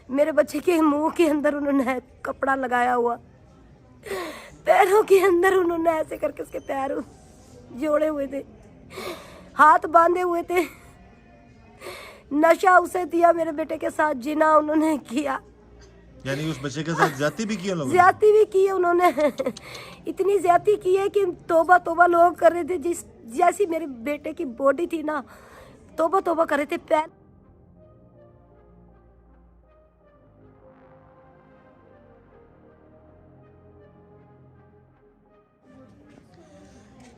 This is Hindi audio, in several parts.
मेरे बच्चे के मुंह के अंदर उन्होंने कपड़ा लगाया हुआ, पैरों के अंदर उन्होंने ऐसे करके उसके पैर जोड़े हुए थे, हाथ बांधे हुए थे। नशा उसे दिया, मेरे बेटे के साथ जिना उन्होंने किया। यानी उस बच्चे के साथ ज्यादती भी की लोगों ने? ज्यादती भी की है उन्होंने। इतनी ज्यादती की है कि तौबा तौबा लोग कर रहे थे। जैसी मेरे बेटे की बॉडी थी ना, तौबा तौबा कर रहे थे। पैर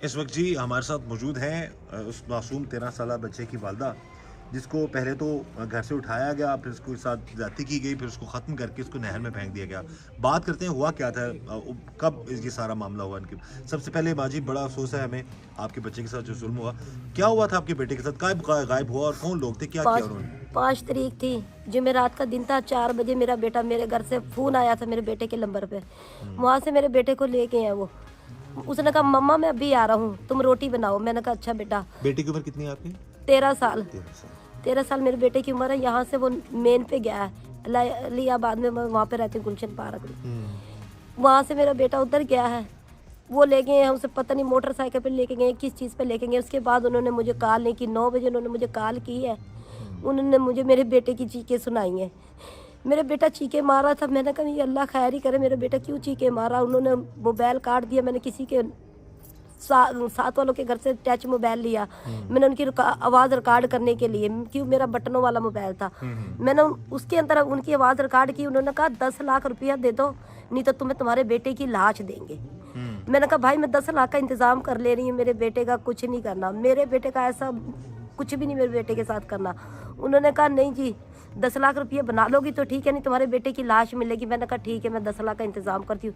इस वक्त जी हमारे साथ मौजूद हैं उस मासूम 13 साल बच्चे की वालदा, जिसको पहले तो घर से उठाया गया, फिर उसके साथ ज्यादती की गई, फिर उसको ख़त्म करके उसको नहर में फेंक दिया गया। बात करते हैं हुआ क्या था, कब ये सारा मामला हुआ इनके। सबसे पहले माजी बड़ा अफसोस है हमें आपके बच्चे के साथ जो जुल्म हुआ। क्या हुआ था आपके बेटे के साथ, गायब हुआ और कौन लोग थे, क्या किया उन्होंने? 5 तारीख थी, जुमेरात का दिन था। 4 बजे मेरा बेटा, मेरे घर से फ़ोन आया था मेरे बेटे के नंबर पे। वहाँ से मेरे बेटे को लेके आए वो। उसने कहा मम्मा मैं अभी आ रहा हूँ, तुम रोटी बनाओ। मैंने कहा अच्छा बेटा। बेटे की उम्र कितनी है आपकी? 13 साल। 13 साल मेरे बेटे की उम्र है। यहाँ से वो मेन पे गया है अलियाबाद में, वहाँ पे रहती हूँ गुलशन पार्क में। वहाँ से मेरा बेटा उधर गया है, वो ले गए हैं उसे, पता नहीं मोटरसाइकिल पे लेके गए, किस चीज़ पे लेके गए। उसके बाद उन्होंने मुझे कॉल नहीं की। 9 बजे उन्होंने मुझे कॉल की है। उन्होंने मुझे मेरे बेटे की चीखें सुनाई हैं। मेरा बेटा चीखे मारा था। मैंने कहा ये अल्लाह खैर ही करे, मेरा बेटा क्यों चीखे मारा। उन्होंने मोबाइल काट दिया। मैंने किसी के साथ वालों के घर से टच मोबाइल लिया। मैंने उनकी आवाज़ रिकॉर्ड करने के लिए, क्यों मेरा बटनों वाला मोबाइल था। मैंने उसके अंदर उनकी आवाज़ रिकॉर्ड की। उन्होंने कहा 10 लाख रुपया दे दो, नहीं तो तुम्हें तुम्हारे बेटे की लाश देंगे। मैंने कहा भाई मैं 10 लाख का इंतज़ाम कर ले रही हूँ, मेरे बेटे का कुछ नहीं करना, मेरे बेटे का ऐसा कुछ भी नहीं मेरे बेटे के साथ करना। उन्होंने कहा नहीं जी 10 लाख रुपये बना लोगी तो ठीक है, नहीं तुम्हारे बेटे की लाश मिलेगी। मैंने कहा ठीक है मैं 10 लाख का इंतज़ाम करती हूँ।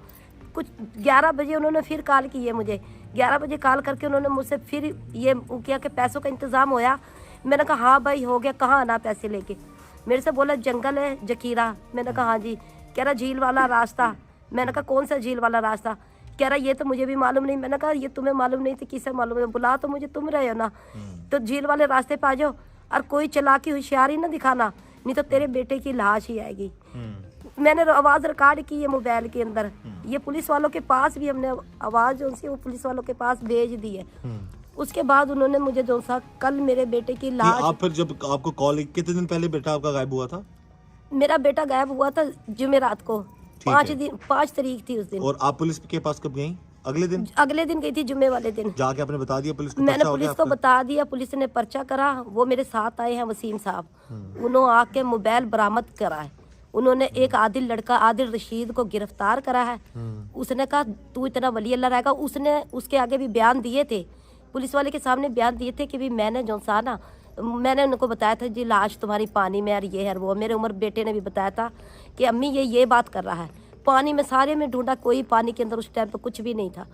कुछ 11 बजे उन्होंने फिर कॉल की है मुझे। 11 बजे कॉल करके उन्होंने मुझसे फिर ये किया कि पैसों का इंतज़ाम होया। मैंने कहा हाँ भाई हो गया, कहाँ आना पैसे लेके। मेरे से बोला जंगल है जकीरा। मैंने कहा हाँ जी। कह रहा झील वाला रास्ता। मैंने कहा कौन सा झील वाला रास्ता। कह रहा ये तो मुझे भी मालूम नहीं। मैंने कहा ये तुम्हें मालूम नहीं तो किसे मालूम है, बुला तो मुझे तुम रहे हो ना, तो झील वाले रास्ते पे आ जाओ और कोई चालाकी होशियारी ना दिखाना, नहीं तो तेरे बेटे की लाश ही आएगी। मैंने आवाज़ रिकॉर्ड की है मोबाइल के अंदर। ये पुलिस वालों के पास भी हमने आवाज़ उनसे वो पुलिस वालों के पास भेज दी है। उसके बाद उन्होंने मुझे जो सा कल मेरे बेटे की लाश। आप फिर जब आपको कॉल, कितने दिन पहले बेटा आपका गायब हुआ था? मेरा बेटा गायब हुआ था जुमेरात को, 5 तारीख थी उस दिन। और आप पुलिस के पास कब गई? अगले दिन? अगले दिन गई थी, जुम्मे वाले दिन। जाके आपने बता दिया पुलिस को? मैंने पुलिस को बता दिया, पुलिस ने पर्चा करा। वो मेरे साथ आए हैं वसीम साहब, उन्होंने आके मोबाइल बरामद करा है। उन्होंने एक आदिल लड़का आदिल रशीद को गिरफ्तार करा है। उसने कहा तू इतना वली अल्लाह रहेगा। उसने उसके आगे भी बयान दिए थे, पुलिस वाले के सामने बयान दिए थे कि भी मैंने जो सा ना, मैंने उनको बताया था जी लाश तुम्हारी पानी में और ये है वो। मेरे उम्र बेटे ने भी बताया था कि अम्मी ये बात कर रहा है। पानी में सारे में ढूंढा, कोई पानी के अंदर उस टाइम पे कुछ भी नहीं था।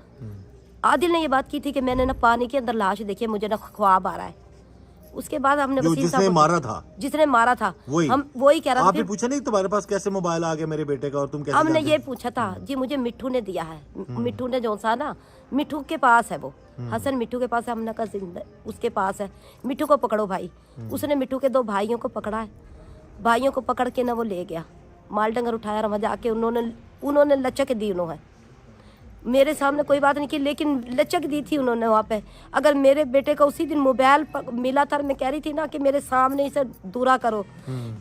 आदिल ने ये बात की थी कि मैंने ना पानी के अंदर लाश देखी, मुझे ना ख्वाब आ रहा है। उसके बाद हमने जिसने मारा था हम वही कह रहा था। आपने पूछा नहीं तुम्हारे पास कैसे मोबाइल आ गया मेरे बेटे का और तुम कैसे? हमने ये पूछा था जी, मुझे मिट्ठू ने दिया है। मिट्ठू ने जो सा ना, मिट्ठू के पास है वो, हसन मिट्ठू के पास है। हमने कहा उसके पास है, मिट्ठू को पकड़ो भाई। उसने मिट्ठू के 2 भाइयों को पकड़ा है। भाइयों को पकड़ के ना वो ले गया, माल डंगर उठाया, वहाँ जाके उन्होंने लचक दी। उन्होंने मेरे सामने कोई बात नहीं की, लेकिन लचक दी थी उन्होंने वहाँ पे। अगर मेरे बेटे को उसी दिन मोबाइल मिला था, मैं कह रही थी ना कि मेरे सामने इसे दूरा करो,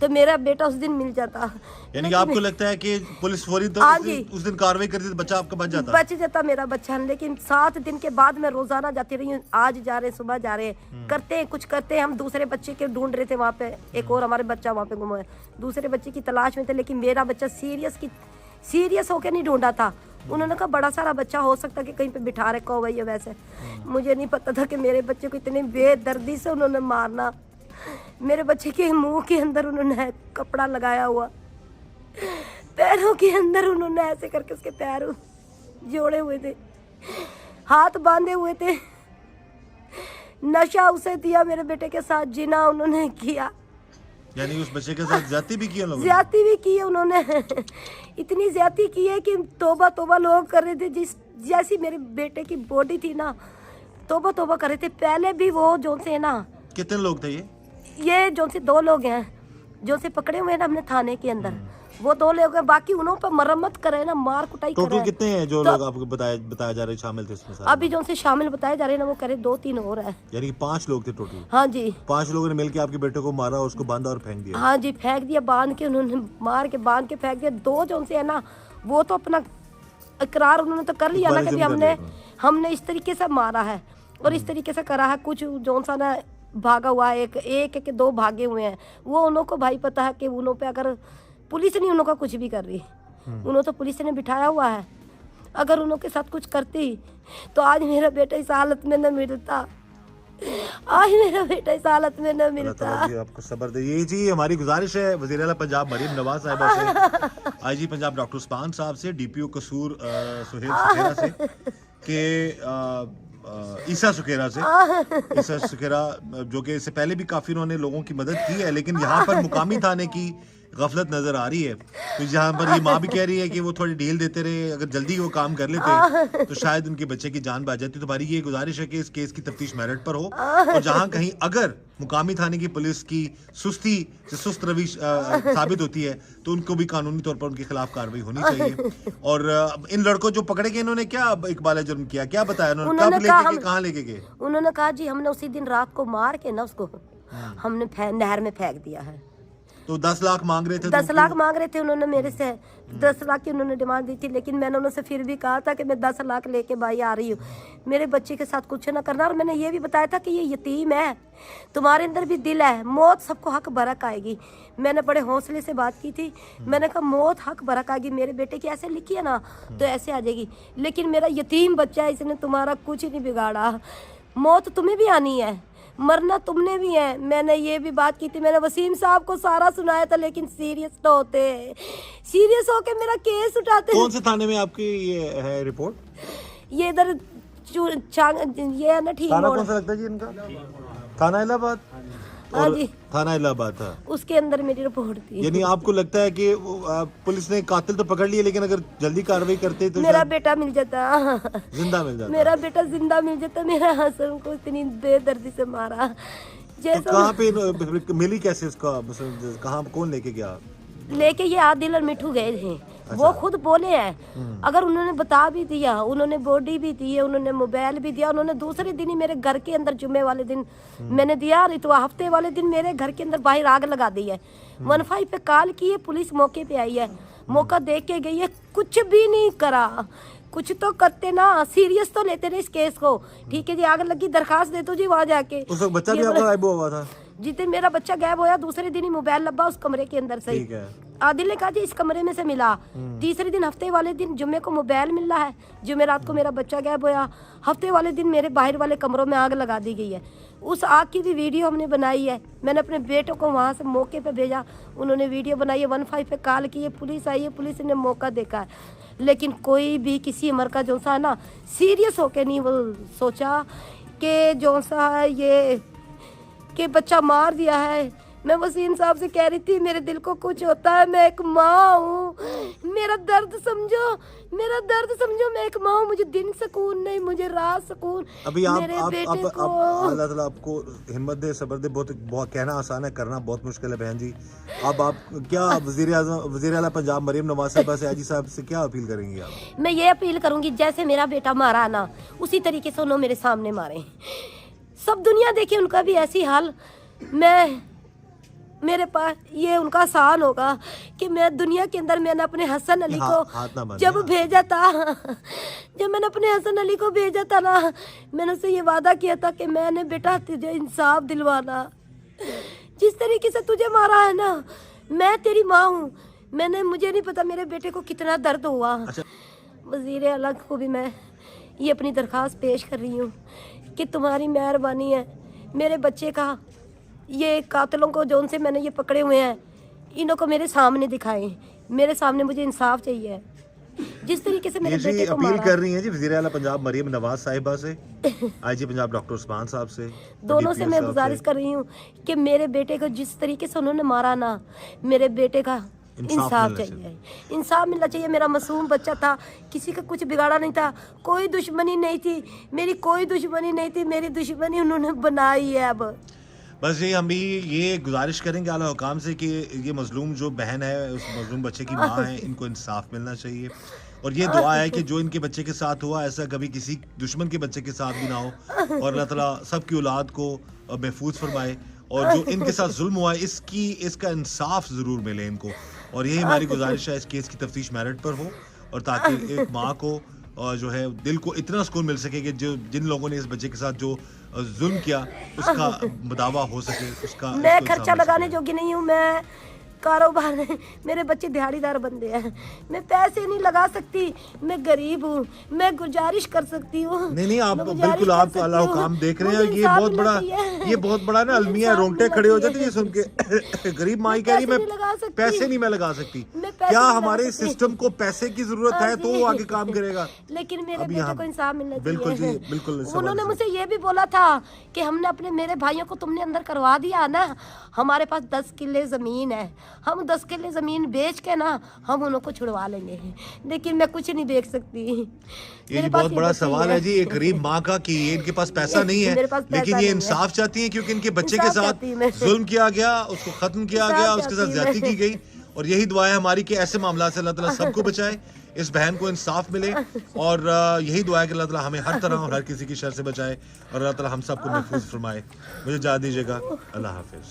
तो मेरा बेटा उस दिन मिल जाता। यानी कि आपको लगता है कि पुलिस फौरी तो उस दिन कार्रवाई करती तो बच्चा आपका बच जाता मेरा बच्चा। लेकिन 7 दिन के बाद मैं रोजाना जाती रही हूँ। आज जा रहे, सुबह जा रहे, करते हैं कुछ करते हैं। हम दूसरे बच्चे के ढूंढ रहे थे वहाँ पे, एक और हमारे बच्चा वहाँ पे गुम है, दूसरे बच्चे की तलाश में थे। लेकिन मेरा बच्चा सीरियस होकर नहीं ढूंढा था। उन्होंने कहा बड़ा सारा बच्चा हो सकता कि कहीं पे बिठा रखा हो भैया। वैसे मुझे नहीं पता था कि मेरे बच्चे को इतनी बेदर्दी से उन्होंने मारना। मेरे बच्चे के मुंह के अंदर उन्होंने कपड़ा लगाया हुआ, पैरों के अंदर उन्होंने ऐसे करके उसके पैर जोड़े हुए थे, हाथ बांधे हुए थे। नशा उसे दिया, मेरे बेटे के साथ जिना उन्होंने किया। यानी उस बच्चे के साथ ज्यादती भी की लोगों ने? ज्यादती भी की है उन्होंने। इतनी ज्यादती की है कि तौबा तौबा लोग कर रहे थे। जैसी मेरे बेटे की बॉडी थी ना, तौबा तौबा कर रहे थे। पहले भी वो जो से ना, कितने लोग थे ये जो से 2 लोग हैं, जो से पकड़े हुए हैं ना हमने थाने के अंदर, वो 2 लोग हैं, बाकी उन्हों पर मरम्मत करे ना, मार कुटाई करे। टोटल कितने हैं जो लोग आपको बताया जा रहे हैं शामिल थे इसमें सारे? अभी जो से शामिल बताए जा रहे हैं ना वो करे 2-3 और है। यानी कि 5 लोग थे टोटल? हाँ जी। 5 लोगों ने मिलकर आपके बेटे को मारा, उसको बांधा और फेंक दिया? हाँ जी, फेंक दिया, बांध के उन्होंने मार के बांध के फेंक दिया। 2 जो से है ना वो तो अपना इकरार उन्होंने तो कर लिया ना कि हमने इस तरीके से मारा है और इस तरीके से करा है। कुछ जो सा ना भागा हुआ है, एक 2 भागे हुए हैं, वो उन्हों को भाई पता है कि उन्हों पे अगर पुलिस नहीं उन्हों का कुछ भी कर रही, उन्हों तो पुलिस ने बिठाया हुआ है। अगर उन्हों के साथ कुछ करती तो आज मेरा बेटा इस हालत में न मिलता, आज मेरा बेटा इस हालत में न मिलता। आपको सब्र दे। ये जी हमारी गुजारिश है वज़ीर आला पंजाब मरीम नवाज साहिबा से, आईजी पंजाब डॉक्टर उस्मान साहब से, डीपीओ कसूर सुहेल सुखेरा से, के ईसा सुखेरा से, ईसा सुखेरा जो कि इससे पहले भी काफ़ी उन्होंने लोगों की मदद की है, लेकिन यहाँ पर मुकामी थाने की गफलत नजर आ रही है। तो जहाँ पर ये माँ भी कह रही है कि वो थोड़ी ढील देते रहे, अगर जल्दी वो काम कर लेते तो शायद उनके बच्चे की जान बच जाती। तो हमारी ये गुजारिश है कि इस केस की तफ्तीश मेरिट पर हो, और जहाँ कहीं अगर मुकामी थाने की पुलिस की सुस्त रवि साबित होती है तो उनको भी कानूनी तौर पर उनके खिलाफ कार्रवाई होनी चाहिए। और इन लड़कों जो पकड़े गए इन्होंने क्या इकबाल जुर्म किया, क्या बताया उन्होंने, कब लेके गए, कहाँ लेके गए? उन्होंने कहा जी हमने उसी दिन रात को मार के ना उसको हमने नहर में फेंक दिया है। तो 10 लाख मांग रहे थे? 10 लाख मांग रहे थे उन्होंने मेरे से, 10 लाख की उन्होंने डिमांड दी थी, लेकिन मैंने उनसे फिर भी कहा था कि मैं 10 लाख लेके भाई आ रही हूँ, मेरे बच्चे के साथ कुछ ना करना। और मैंने ये भी बताया था कि ये यतीम है, तुम्हारे अंदर भी दिल है, मौत सबको हक बरक आएगी। मैंने बड़े हौसले से बात की थी, मैंने कहा मौत हक बरक आएगी, मेरे बेटे की ऐसे लिखी है ना तो ऐसे आ जाएगी, लेकिन मेरा यतीम बच्चा है, इसने तुम्हारा कुछ नहीं बिगाड़ा, मौत तुम्हें भी आनी है, मरना तुमने भी है। मैंने ये भी बात की थी, मैंने वसीम साहब को सारा सुनाया था, लेकिन सीरियस तो होते, सीरियस होके मेरा केस उठाते। कौन से थाने में आपकी ये है रिपोर्ट? ये इधर ये है ना, ठीक थाना कौन सा लगता है जी इनका? थाना इलाहाबाद? हाँ जी, थाना इलाहाबाद था, उसके अंदर मेरी रिपोर्ट थी। यानी आपको लगता है कि पुलिस ने कातिल तो पकड़ लिया, लेकिन अगर जल्दी कार्रवाई करते तो मेरा बेटा मिल जाता, जिंदा मिल जाता, मेरा बेटा जिंदा मिल जाता। मेरा हसन को इतनी बेदर्दी से मारा। तो कहाँ पे मिली, कैसे उसका, कहाँ, कौन लेके गया? लेके ये आदिल और मिठू गए थे। वो खुद बोले हैं, अगर उन्होंने बता भी दिया, उन्होंने बॉडी भी दी है, उन्होंने मोबाइल भी दिया, उन्होंने दूसरे दिन ही मेरे घर के अंदर जुम्मे वाले दिन मैंने दिया, तो हफ्ते वाले दिन मेरे घर के अंदर बाहर आग लगा दी है। 15 पे कॉल की है, पुलिस मौके पे आई है, मौका देख के गई है, कुछ भी नहीं करा। कुछ तो करते ना, सीरियस तो लेते ना इस केस को। ठीक है जी, आग लगी, दरखास्त दे दो जी वहाँ जाके। उस वक्त बच्चा भी आपका गायब हुआ था? जितने मेरा बच्चा गायब होया, दूसरे दिन ही मोबाइल लब्बा उस कमरे के अंदर से। ठीक है। आदिल ने कहा जी इस कमरे में से मिला। तीसरे दिन हफ्ते वाले दिन जुम्मे को मोबाइल मिल रहा है, जुम्मे रात को मेरा बच्चा गायब होया, हफ्ते वाले दिन मेरे बाहर वाले कमरों में आग लगा दी गई है। उस आग की भी वीडियो हमने बनाई है, मैंने अपने बेटों को वहाँ से मौके पे भेजा, उन्होंने वीडियो बनाई है, 15 पे कॉल की है, पुलिस आई है, पुलिस ने मौका देखा है, लेकिन कोई भी किसी उम्र का जो सा है ना सीरियस होके नहीं वो सोचा कि जो सा ये कि बच्चा मार दिया है। मैं वसीम साहब से कह रही थी मेरे दिल को कुछ होता है, मैं एक माँ हूँ, मेरा दर्द समझो, मेरा दर्द समझो, मैं एक माँ हूँ, मुझे दिन सुकून नहीं, मुझे रात सुकून। अभी अल्लाह ताला आपको हिम्मत दे, सब्र दे। बहुत कहना आसान है, करना बहुत मुश्किल है बहन जी। अब आप क्या वज़ीर आला पंजाब मरीम नवाज साहिबा से, आजी साहब से क्या अपील करेंगी आप? मैं ये अपील करूंगी, जैसे मेरा बेटा मारा ना उसी तरीके से उन्होंने मेरे सामने मारे, सब दुनिया देखे उनका भी ऐसी हाल। मैं मेरे पास ये उनका आसान होगा कि मैं दुनिया के अंदर मैंने अपने हसन अली को जब भेजा था, जब मैंने अपने हसन अली को भेजा था ना, मैंने उससे ये वादा किया था कि मैंने बेटा तुझे इंसाफ दिलवाना, जिस तरीके से तुझे मारा है ना, मैं तेरी माँ हूँ, मुझे नहीं पता मेरे बेटे को कितना दर्द हुआ। वज़ीर आला को भी मैं ये अपनी दरख्वास्त पेश कर रही हूँ कि तुम्हारी मेहरबानी है, मेरे बच्चे का ये कातिलों को जो उनसे मैंने ये पकड़े हुए हैं, इन्हों को मेरे सामने दिखाएं, मेरे सामने मुझे इंसाफ चाहिए। जिस तरीके से मेरे बेटे को अपील कर रही हैं जी वज़ीर आला पंजाब मरीम नवाज साहिबा से, आईजी पंजाब डॉक्टर उस्मान साहब से, दोनों से मैं गुजारिश कर रही हूँ कि मेरे बेटे को जिस तरीके से उन्होंने मारा ना, मेरे बेटे का इंसाफ चाहिए, इंसाफ मिलना चाहिए। मेरा मासूम बच्चा था, किसी का कुछ बिगाड़ा नहीं था, कोई दुश्मनी नहीं थी मेरी, कोई दुश्मनी नहीं थी मेरी, दुश्मनी उन्होंने बनाई है। अब बस ये हम भी ये गुजारिश करेंगे आला हुकाम से कि ये मजलूम जो बहन है, उस मजलूम बच्चे की माँ है, इनको इंसाफ मिलना चाहिए। और ये दुआ है कि जो इनके बच्चे के साथ हुआ ऐसा कभी किसी दुश्मन के बच्चे के साथ भी ना हो, और अल्लाह ताला सबकी औलाद को महफूज फरमाए, और जो इनके साथ जुल्म हुआ है इसका इंसाफ ज़रूर मिले इनको। और यही हमारी गुजारिश है, इस केस की तफ्तीश मेरिट पर हो, और ताकि एक माँ को जो है दिल को इतना सुकून मिल सके कि जो जिन लोगों ने इस बच्चे के साथ जो जुल्म किया उसका दावा हो सके, उसका मैं खर्चा लगाने जोगी नहीं हूँ, मैं कारोबार है, मेरे बच्चे दिहाड़ीदार बंदे हैं, मैं पैसे नहीं लगा सकती, मैं गरीब हूँ, मैं गुजारिश कर सकती हूँ। नहीं आप बिल्कुल आप तो अल्लाह हुकाम देख रहे हैं। ये बहुत बड़ा ना अलमिया रोंगटे खड़े हो जाते हैं सुन के। गरीब माई कह रही मैं पैसे नहीं मैं लगा सकती। क्या हमारे सिस्टम को पैसे की जरूरत है तो वो आगे काम करेगा? लेकिन मेरे बेटे को इंसाफ मिलना बिल्कुल जी चाहिए। बिल्कुल। उन्होंने मुझसे ये भी बोला था कि हमने अपने मेरे भाइयों को तुमने अंदर करवा दिया ना, हमारे पास 10 किले जमीन है, हम 10 किले जमीन बेच के ना हम उनको छुड़वा लेंगे, लेकिन मैं कुछ नहीं बेच सकती। ये जी बहुत बड़ा सवाल है जी एक गरीब माँ का कि इनके पास पैसा नहीं है, लेकिन ये इंसाफ चाहती है क्योंकि इनके बच्चे के साथ जुल्म किया गया, उसको खत्म किया गया, उसके साथ ज्यादती की गई। और यही दुआ है हमारी कि ऐसे मामला से अल्लाह ताला सबको बचाए, इस बहन को इंसाफ मिले, और यही दुआ है कि अल्लाह ताला हमें हर तरह और हर किसी की शर से बचाए, और अल्लाह ताला हम सबको महफूज फरमाए। मुझे इजाज़त दीजिएगा, अल्लाह हाफिज।